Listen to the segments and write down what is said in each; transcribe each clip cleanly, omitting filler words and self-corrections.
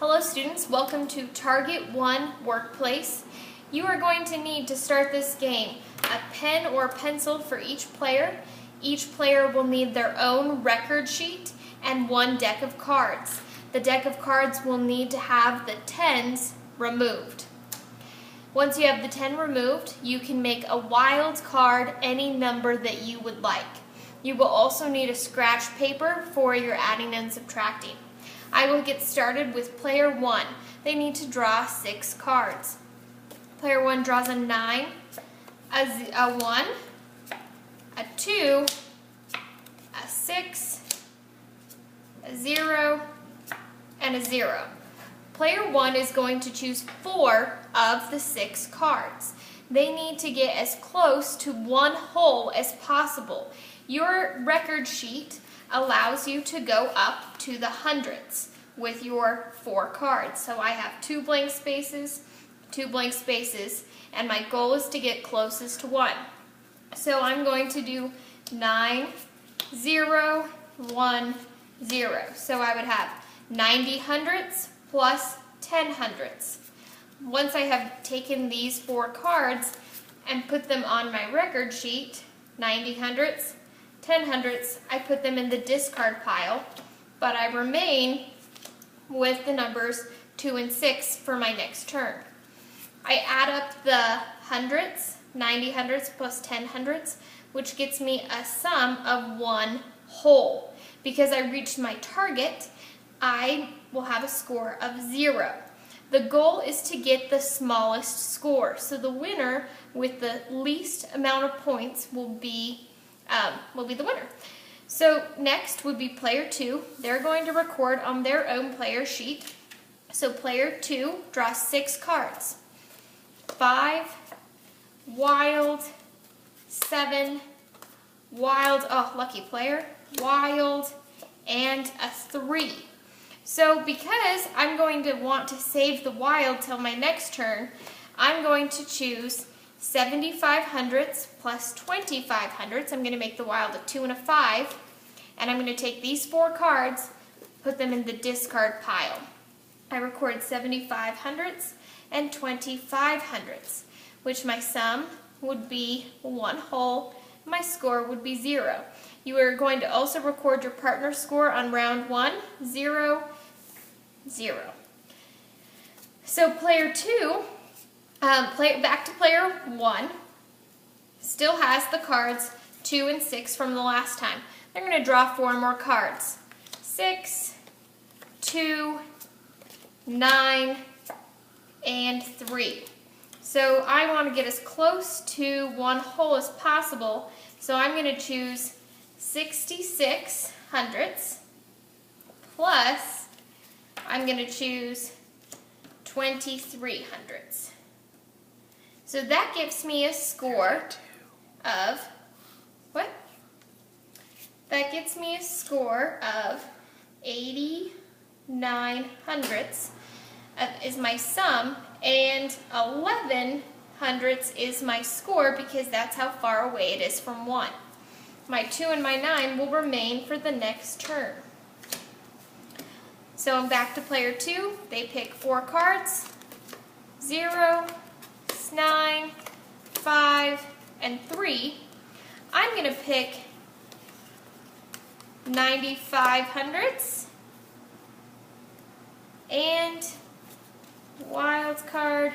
Hello students, welcome to Target 1 Workplace. You are going to need to start this game a pen or pencil for each player. Each player will need their own record sheet and one deck of cards. The deck of cards will need to have the 10s removed. Once you have the 10 removed, you can make a wild card any number that you would like. You will also need a scratch paper for your adding and subtracting. I will get started with player 1. They need to draw 6 cards. Player 1 draws a 9, a 1, a 2, a 6, a 0, and a 0. Player 1 is going to choose 4 of the 6 cards. They need to get as close to one hole as possible. Your record sheet allows you to go up to the hundreds with your 4 cards. So I have 2 blank spaces, 2 blank spaces, and my goal is to get closest to 1. So I'm going to do 9, 0, 1, 0. So I would have 90 hundredths plus 10 hundredths. Once I have taken these 4 cards and put them on my record sheet, 90 hundredths, 10 hundredths, I put them in the discard pile, but I remain with the numbers 2 and 6 for my next turn. I add up the hundredths, 90 hundredths plus 10 hundredths, which gets me a sum of 1 whole. Because I reached my target, I will have a score of 0. The goal is to get the smallest score, so the winner with the least amount of points will be the winner. So next would be player 2. They're going to record on their own player sheet. So player 2 draws 6 cards. 5, wild, 7, wild, oh lucky player, wild, and a 3. So because I'm going to want to save the wild till my next turn, I'm going to choose 75 hundredths plus 25 hundredths. I'm going to make the wild a 2 and a 5. And I'm going to take these 4 cards, put them in the discard pile. I record 75 hundredths and 25 hundredths, which my sum would be 1 whole. My score would be 0. You are going to also record your partner's score on round 1, 0, 0. So player 2, back to player 1, still has the cards 2 and 6 from the last time. They're going to draw 4 more cards. 6, 2, 9, and 3. So I want to get as close to 1 whole as possible, so I'm going to choose 66 hundredths plus I'm going to choose 23 hundredths. So that gives me a score of, what? That gets me a score of 89 hundredths is my sum, and 11 hundredths is my score because that's how far away it is from 1. My 2 and my 9 will remain for the next turn. So I'm back to player 2. They pick 4 cards, 0, 9, 5, and 3. I'm going to pick 95 hundredths and wild card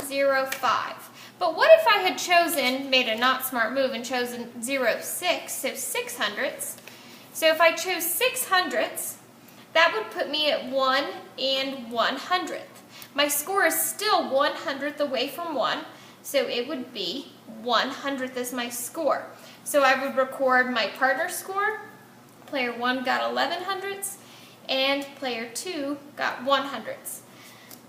0, 5. But what if I had made a not smart move and chosen 0, 6, so 6 hundredths? So if I chose 6 hundredths, that would put me at 1 and 1 hundredth. My score is still 1 hundredth away from 1, so it would be 1 hundredth as my score. So I would record my partner's score. Player 1 got 11 hundredths, and player 2 got 1 hundredths.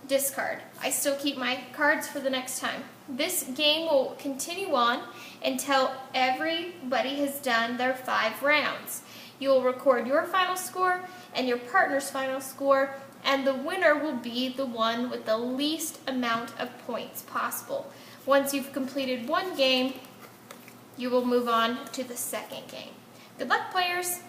Discard. I still keep my cards for the next time. This game will continue on until everybody has done their 5 rounds. You will record your final score and your partner's final score, and the winner will be the one with the least amount of points possible. Once you've completed 1 game, you will move on to the second game. Good luck, players!